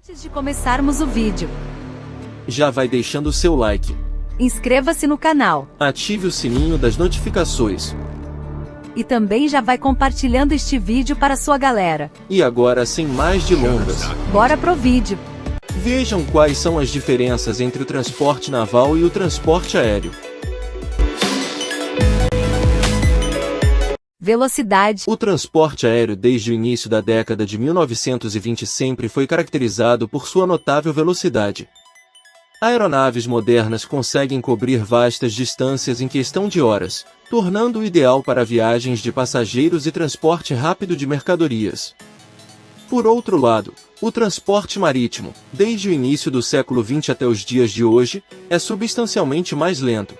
Antes de começarmos o vídeo, já vai deixando o seu like, inscreva-se no canal ative o sininho das notificações. e também já vai compartilhando este vídeo para sua galera. E agora, sem mais delongas, Bora pro vídeo. vejam quais são as diferenças entre o transporte naval e o transporte aéreo. Velocidade. O transporte aéreo desde o início da década de 1920 sempre foi caracterizado por sua notável velocidade. Aeronaves modernas conseguem cobrir vastas distâncias em questão de horas, tornando-o ideal para viagens de passageiros e transporte rápido de mercadorias. Por outro lado, o transporte marítimo, desde o início do século XX até os dias de hoje, é substancialmente mais lento.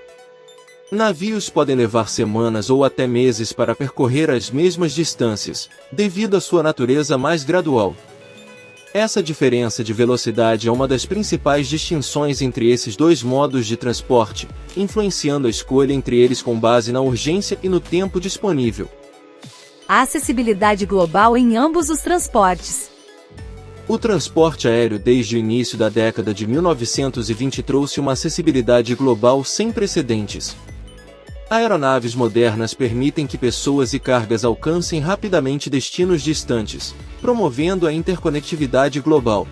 Navios podem levar semanas ou até meses para percorrer as mesmas distâncias, devido à sua natureza mais gradual. Essa diferença de velocidade é uma das principais distinções entre esses dois modos de transporte, influenciando a escolha entre eles com base na urgência e no tempo disponível. A acessibilidade global em ambos os transportes. O transporte aéreo desde o início da década de 1920 trouxe uma acessibilidade global sem precedentes. Aeronaves modernas permitem que pessoas e cargas alcancem rapidamente destinos distantes, promovendo a interconectividade global.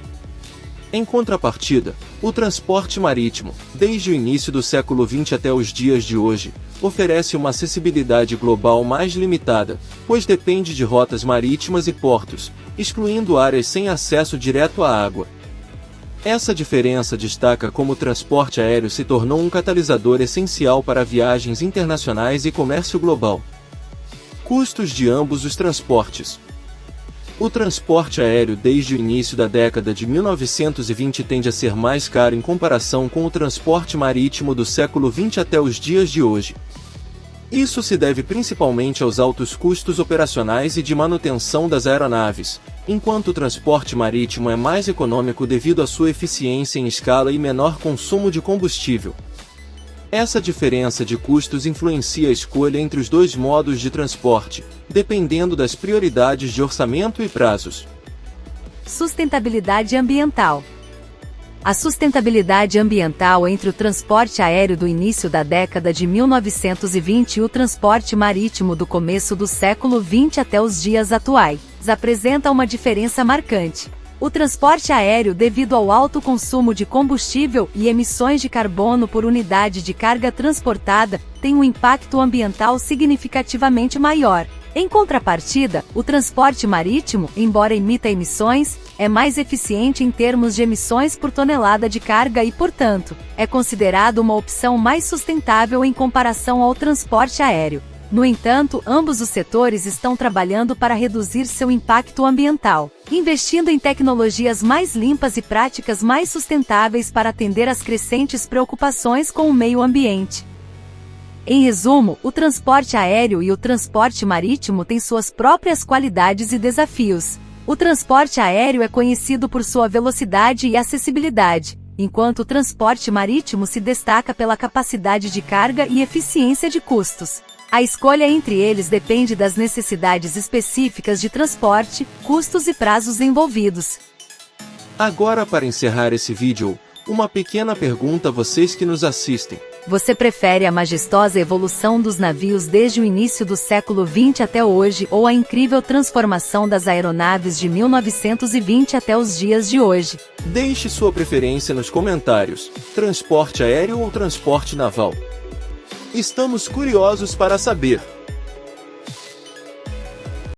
Em contrapartida, o transporte marítimo, desde o início do século XX até os dias de hoje, oferece uma acessibilidade global mais limitada, pois depende de rotas marítimas e portos, excluindo áreas sem acesso direto à água. Essa diferença destaca como o transporte aéreo se tornou um catalisador essencial para viagens internacionais e comércio global. Custos de ambos os transportes. O transporte aéreo desde o início da década de 1920 tende a ser mais caro em comparação com o transporte marítimo do século XX até os dias de hoje. Isso se deve principalmente aos altos custos operacionais e de manutenção das aeronaves, enquanto o transporte marítimo é mais econômico devido à sua eficiência em escala e menor consumo de combustível. Essa diferença de custos influencia a escolha entre os dois modos de transporte, dependendo das prioridades de orçamento e prazos. Sustentabilidade ambiental. A sustentabilidade ambiental entre o transporte aéreo do início da década de 1920 e o transporte marítimo do começo do século XX até os dias atuais apresenta uma diferença marcante. O transporte aéreo, devido ao alto consumo de combustível e emissões de carbono por unidade de carga transportada, tem um impacto ambiental significativamente maior. Em contrapartida, o transporte marítimo, embora emita emissões, é mais eficiente em termos de emissões por tonelada de carga e, portanto, é considerado uma opção mais sustentável em comparação ao transporte aéreo. No entanto, ambos os setores estão trabalhando para reduzir seu impacto ambiental, investindo em tecnologias mais limpas e práticas mais sustentáveis para atender às crescentes preocupações com o meio ambiente. Em resumo, o transporte aéreo e o transporte marítimo têm suas próprias qualidades e desafios. O transporte aéreo é conhecido por sua velocidade e acessibilidade, enquanto o transporte marítimo se destaca pela capacidade de carga e eficiência de custos. A escolha entre eles depende das necessidades específicas de transporte, custos e prazos envolvidos. Agora, para encerrar esse vídeo, uma pequena pergunta a vocês que nos assistem. Você prefere a majestosa evolução dos navios desde o início do século XX até hoje ou a incrível transformação das aeronaves de 1920 até os dias de hoje? Deixe sua preferência nos comentários. Transporte aéreo ou transporte naval? Estamos curiosos para saber.